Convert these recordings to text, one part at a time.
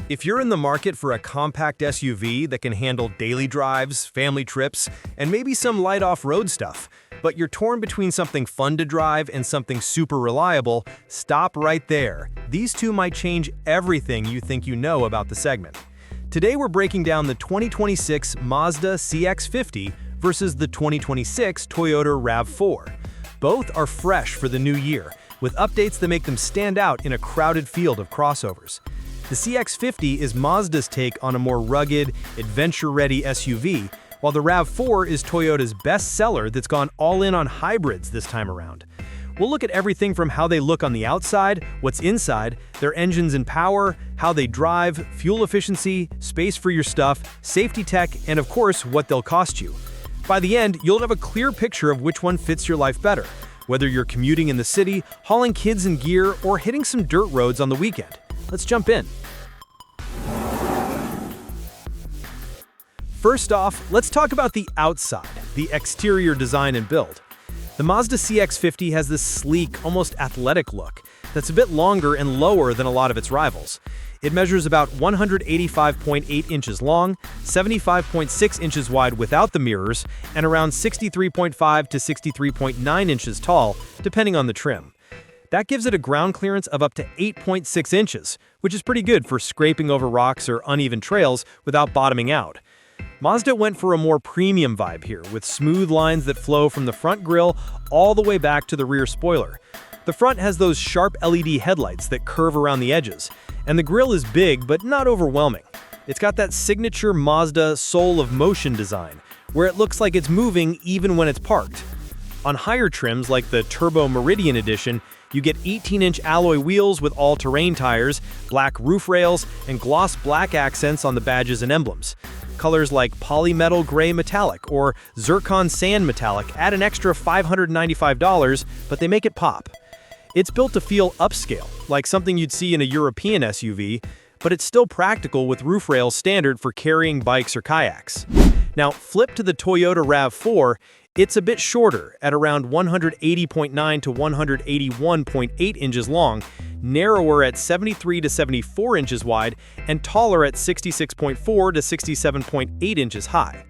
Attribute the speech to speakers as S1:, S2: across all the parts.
S1: If you're in the market for a compact SUV that can handle daily drives, family trips, and maybe some light off-road stuff, but you're torn between something fun to drive and something super reliable, stop right there. These two might change everything you think you know about the segment. Today we're breaking down the 2026 Mazda CX-50 versus the 2026 Toyota RAV4. Both are fresh for the new year, with updates that make them stand out in a crowded field of crossovers. The CX-50 is Mazda's take on a more rugged, adventure-ready SUV, while the RAV4 is Toyota's best seller that's gone all in on hybrids this time around. We'll look at everything from how they look on the outside, what's inside, their engines and power, how they drive, fuel efficiency, space for your stuff, safety tech, and of course, what they'll cost you. By the end, you'll have a clear picture of which one fits your life better, whether you're commuting in the city, hauling kids and gear, or hitting some dirt roads on the weekend. Let's jump in. First off, let's talk about the outside, the exterior design and build. The Mazda CX-50 has this sleek, almost athletic look that's a bit longer and lower than a lot of its rivals. It measures about 185.8 inches long, 75.6 inches wide without the mirrors, and around 63.5 to 63.9 inches tall, depending on the trim. That gives it a ground clearance of up to 8.6 inches, which is pretty good for scraping over rocks or uneven trails without bottoming out. Mazda went for a more premium vibe here, with smooth lines that flow from the front grille all the way back to the rear spoiler. The front has those sharp LED headlights that curve around the edges, and the grille is big but not overwhelming. It's got that signature Mazda soul of motion design, where it looks like it's moving even when it's parked. On higher trims like the Turbo Meridian Edition, you get 18-inch alloy wheels with all-terrain tires, black roof rails, and gloss black accents on the badges and emblems. Colors like polymetal gray metallic or zircon sand metallic add an extra $595, but they make it pop. It's built to feel upscale, like something you'd see in a European SUV, but it's still practical with roof rails standard for carrying bikes or kayaks. Now, flip to the Toyota RAV4, it's a bit shorter, at around 180.9 to 181.8 inches long, narrower at 73 to 74 inches wide, and taller at 66.4 to 67.8 inches high.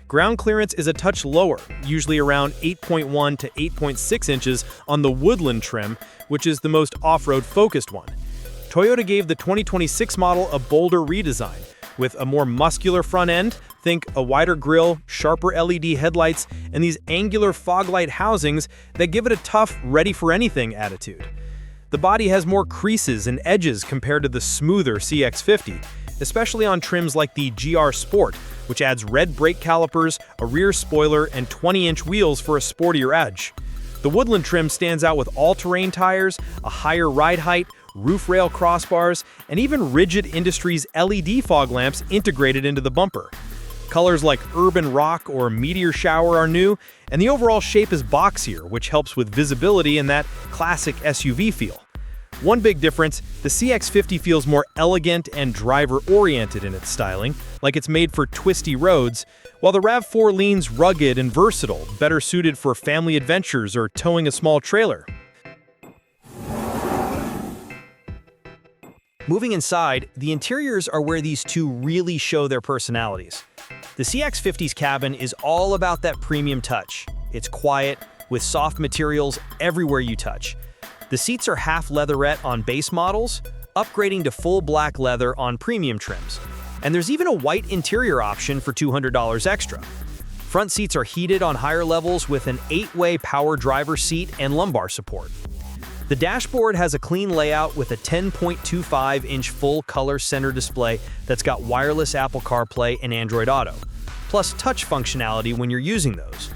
S1: Ground clearance is a touch lower, usually around 8.1 to 8.6 inches on the Woodland trim, which is the most off-road focused one. Toyota gave the 2026 model a bolder redesign, with a more muscular front end. Think a wider grille, sharper LED headlights, and these angular fog light housings that give it a tough, ready-for-anything attitude. The body has more creases and edges compared to the smoother CX-50, especially on trims like the GR Sport, which adds red brake calipers, a rear spoiler, and 20-inch wheels for a sportier edge. The Woodland trim stands out with all-terrain tires, a higher ride height, roof rail crossbars, and even Rigid Industries LED fog lamps integrated into the bumper. Colors like Urban Rock or Meteor Shower are new, and the overall shape is boxier, which helps with visibility and that classic SUV feel. One big difference, the CX-50 feels more elegant and driver-oriented in its styling, like it's made for twisty roads, while the RAV4 leans rugged and versatile, better suited for family adventures or towing a small trailer. Moving inside, the interiors are where these two really show their personalities. The CX-50's cabin is all about that premium touch. It's quiet, with soft materials everywhere you touch. The seats are half leatherette on base models, upgrading to full black leather on premium trims. And there's even a white interior option for $200 extra. Front seats are heated on higher levels with an 8-way power driver seat and lumbar support. The dashboard has a clean layout with a 10.25-inch full-color center display that's got wireless Apple CarPlay and Android Auto, plus touch functionality when you're using those.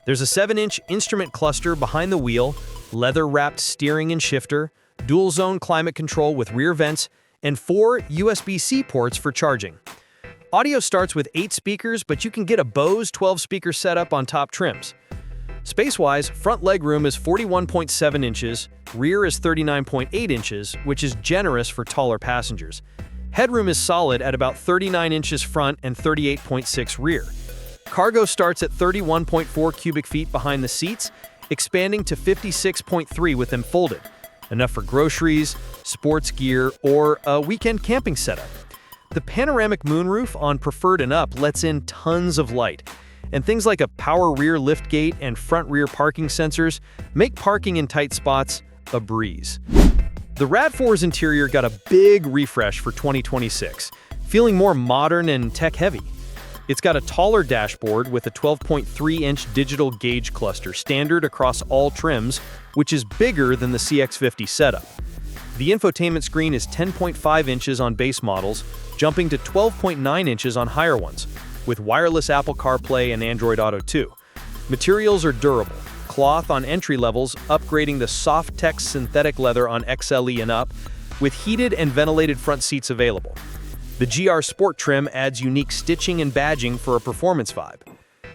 S1: There's a 7-inch instrument cluster behind the wheel, leather-wrapped steering and shifter, dual-zone climate control with rear vents, and 4 USB-C ports for charging. Audio starts with 8 speakers, but you can get a Bose 12-speaker setup on top trims. Space-wise, front legroom is 41.7 inches, rear is 39.8 inches, which is generous for taller passengers. Headroom is solid at about 39 inches front and 38.6 rear. Cargo starts at 31.4 cubic feet behind the seats, expanding to 56.3 with them folded. Enough for groceries, sports gear, or a weekend camping setup. The panoramic moonroof on Preferred and Up lets in tons of light, and things like a power rear liftgate and front rear parking sensors make parking in tight spots a breeze. The RAV4's interior got a big refresh for 2026, feeling more modern and tech-heavy. It's got a taller dashboard with a 12.3-inch digital gauge cluster standard across all trims, which is bigger than the CX-50 setup. The infotainment screen is 10.5 inches on base models, jumping to 12.9 inches on higher ones, with wireless Apple CarPlay and Android Auto 2. Materials are durable. Cloth on entry levels, upgrading to Softex synthetic leather on XLE and up, with heated and ventilated front seats available. The GR Sport trim adds unique stitching and badging for a performance vibe.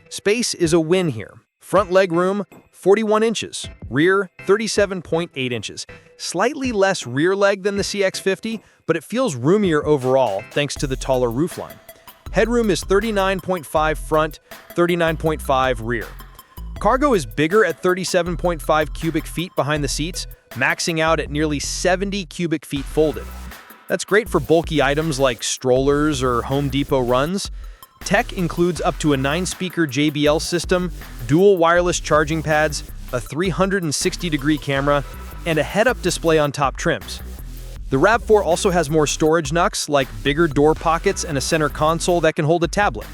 S1: Space is a win here. Front leg room, 41 inches. Rear, 37.8 inches. Slightly less rear leg than the CX-50, but it feels roomier overall thanks to the taller roofline. Headroom is 39.5 front, 39.5 rear. Cargo is bigger at 37.5 cubic feet behind the seats, maxing out at nearly 70 cubic feet folded. That's great for bulky items like strollers or Home Depot runs. Tech includes up to a 9-speaker JBL system, dual wireless charging pads, a 360-degree camera, and a head-up display on top trims. The RAV4 also has more storage NUCs, like bigger door pockets and a center console that can hold a tablet.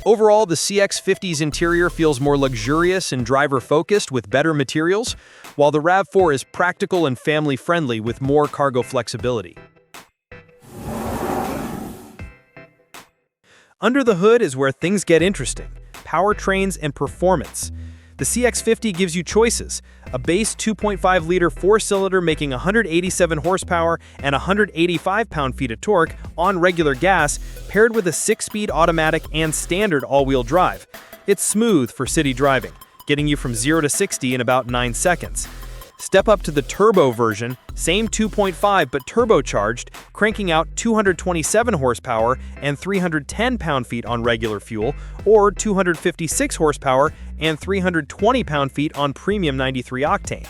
S1: Overall, the CX-50's interior feels more luxurious and driver-focused with better materials, while the RAV4 is practical and family-friendly with more cargo flexibility. Under the hood is where things get interesting: powertrains and performance. The CX-50 gives you choices: a base 2.5-liter 4-cylinder making 187 horsepower and 185 pound-feet of torque on regular gas, paired with a 6-speed automatic and standard all-wheel drive. It's smooth for city driving, getting you from 0 to 60 in about 9 seconds. Step up to the turbo version, same 2.5 but turbocharged, cranking out 227 horsepower and 310 pound-feet on regular fuel, or 256 horsepower and 320 pound-feet on premium 93 octane.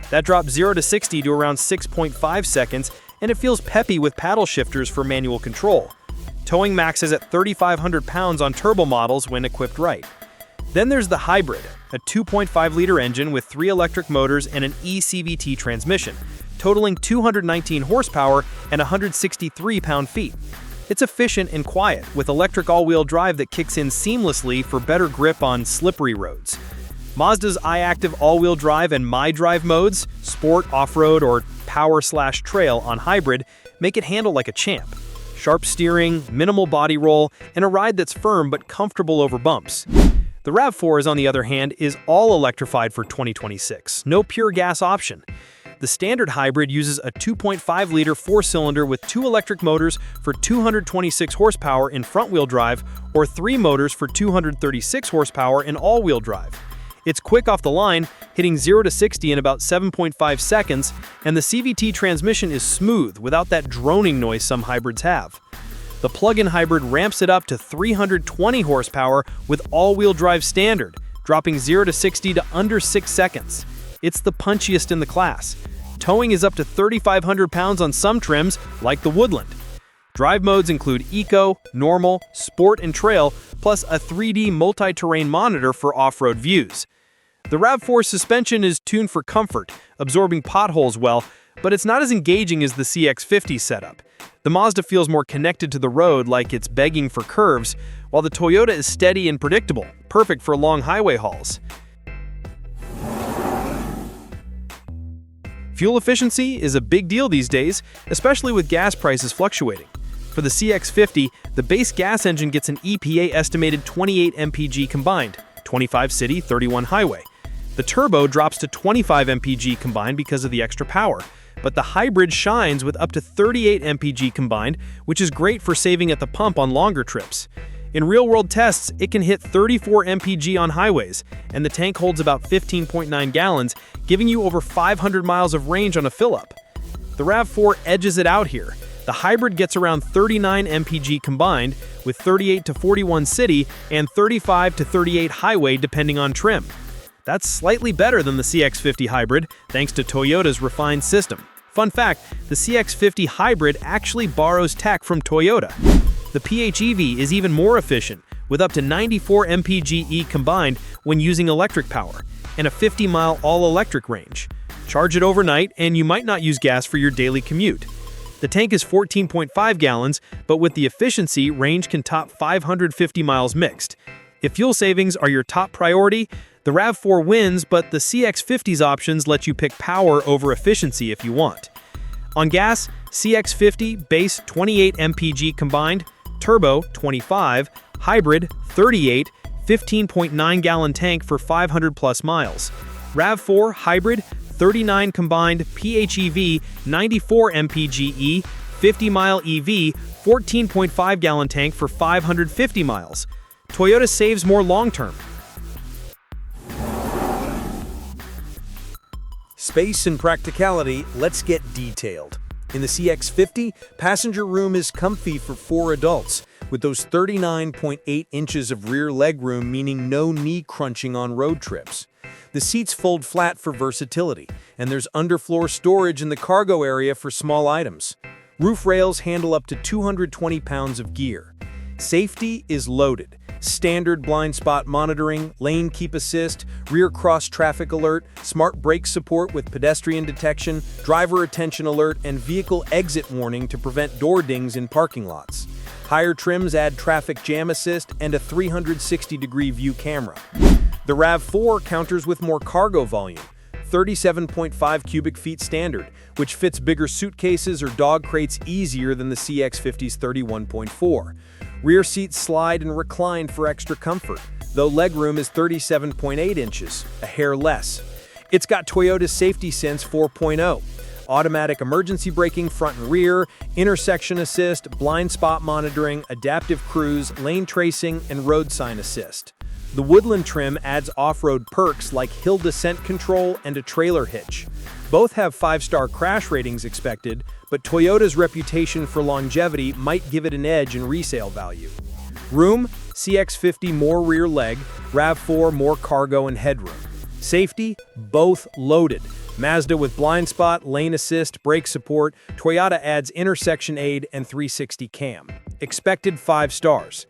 S1: That drops 0 to 60 to around 6.5 seconds, and it feels peppy with paddle shifters for manual control. Towing maxes at 3,500 pounds on turbo models when equipped right. Then there's the hybrid, a 2.5-liter engine with 3 electric motors and an e-CVT transmission, totaling 219 horsepower and 163 pound-feet. It's efficient and quiet, with electric all-wheel drive that kicks in seamlessly for better grip on slippery roads. Mazda's iActive all-wheel drive and MyDrive modes, sport, off-road, or power/trail on hybrid, make it handle like a champ. Sharp steering, minimal body roll, and a ride that's firm but comfortable over bumps. The RAV4, on the other hand, is all electrified for 2026, no pure gas option. The standard hybrid uses a 2.5-liter 4-cylinder with 2 electric motors for 226 horsepower in front-wheel drive, or 3 motors for 236 horsepower in all-wheel drive. It's quick off the line, hitting 0 to 60 in about 7.5 seconds, and the CVT transmission is smooth without that droning noise some hybrids have. The plug-in hybrid ramps it up to 320 horsepower with all-wheel drive standard, dropping 0 to 60 to under 6 seconds. It's the punchiest in the class. Towing is up to 3,500 pounds on some trims, like the Woodland. Drive modes include Eco, Normal, Sport, and Trail, plus a 3D multi-terrain monitor for off-road views. The RAV4 suspension is tuned for comfort, absorbing potholes well, but it's not as engaging as the CX-50 setup. The Mazda feels more connected to the road, like it's begging for curves, while the Toyota is steady and predictable, perfect for long highway hauls. Fuel efficiency is a big deal these days, especially with gas prices fluctuating. For the CX-50, the base gas engine gets an EPA estimated 28 mpg combined, 25 city, 31 highway. The turbo drops to 25 mpg combined because of the extra power, but the hybrid shines with up to 38 mpg combined, which is great for saving at the pump on longer trips. In real-world tests, it can hit 34 mpg on highways, and the tank holds about 15.9 gallons, giving you over 500 miles of range on a fill-up. The RAV4 edges it out here. The hybrid gets around 39 mpg combined, with 38 to 41 city and 35 to 38 highway depending on trim. That's slightly better than the CX-50 hybrid, thanks to Toyota's refined system. Fun fact, the CX-50 hybrid actually borrows tech from Toyota. The PHEV is even more efficient, with up to 94 mpge combined when using electric power, and a 50-mile all-electric range. Charge it overnight, and you might not use gas for your daily commute. The tank is 14.5 gallons, but with the efficiency, range can top 550 miles mixed. If fuel savings are your top priority, the RAV4 wins, but the CX-50's options let you pick power over efficiency if you want. On gas, CX-50 base 28 mpg combined, turbo 25, hybrid 38, 15.9-gallon tank for 500-plus miles. RAV4 hybrid 39 combined, PHEV 94 mpge, 50-mile EV, 14.5-gallon tank for 550 miles. Toyota saves more long-term.
S2: Space and practicality, let's get detailed. In the CX-50, passenger room is comfy for 4 adults, with those 39.8 inches of rear legroom, meaning no knee crunching on road trips. The seats fold flat for versatility, and there's underfloor storage in the cargo area for small items. Roof rails handle up to 220 pounds of gear. Safety is loaded. Standard blind spot monitoring, lane keep assist, rear cross traffic alert, smart brake support with pedestrian detection, driver attention alert, and vehicle exit warning to prevent door dings in parking lots. Higher trims add traffic jam assist and a 360-degree view camera. The RAV4 counters with more cargo volume, 37.5 cubic feet standard, which fits bigger suitcases or dog crates easier than the CX-50's 31.4. Rear seats slide and recline for extra comfort, though legroom is 37.8 inches, a hair less. It's got Toyota's Safety Sense 4.0, automatic emergency braking front and rear, intersection assist, blind spot monitoring, adaptive cruise, lane tracing, and road sign assist. The Woodland trim adds off-road perks like hill descent control and a trailer hitch. Both have 5-star crash ratings expected, but Toyota's reputation for longevity might give it an edge in resale value. Room, CX-50 more rear leg, RAV4 more cargo and headroom. Safety, both loaded. Mazda with blind spot, lane assist, brake support, Toyota adds intersection aid and 360 cam. Expected 5 stars.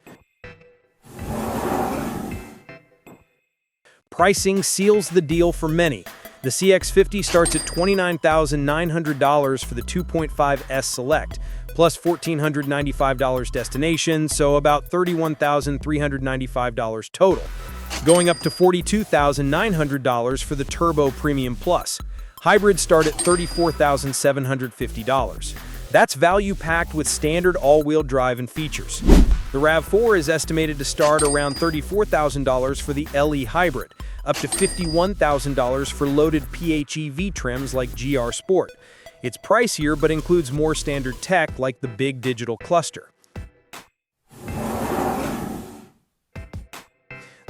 S2: Pricing seals the deal for many. The CX-50 starts at $29,900 for the 2.5S Select, plus $1,495 destination, so about $31,395 total, going up to $42,900 for the Turbo Premium Plus. Hybrids start at $34,750. That's value-packed with standard all-wheel drive and features. The RAV4 is estimated to start around $34,000 for the LE Hybrid, up to $51,000 for loaded PHEV trims like GR Sport. It's pricier but includes more standard tech like the big digital cluster.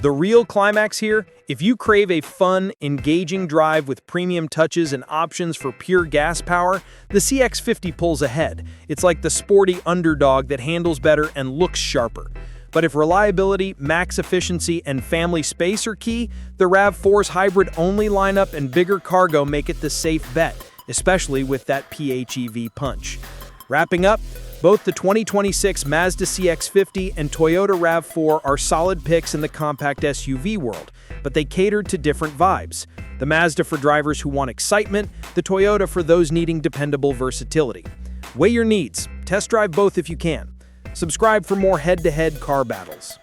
S2: The real climax here, if you crave a fun, engaging drive with premium touches and options for pure gas power, the CX-50 pulls ahead. It's like the sporty underdog that handles better and looks sharper. But if reliability, max efficiency, and family space are key, the RAV4's hybrid-only lineup and bigger cargo make it the safe bet, especially with that PHEV punch. Wrapping up, both the 2026 Mazda CX-50 and Toyota RAV4 are solid picks in the compact SUV world, but they cater to different vibes. The Mazda for drivers who want excitement, the Toyota for those needing dependable versatility. Weigh your needs. Test drive both if you can. Subscribe for more head-to-head car battles.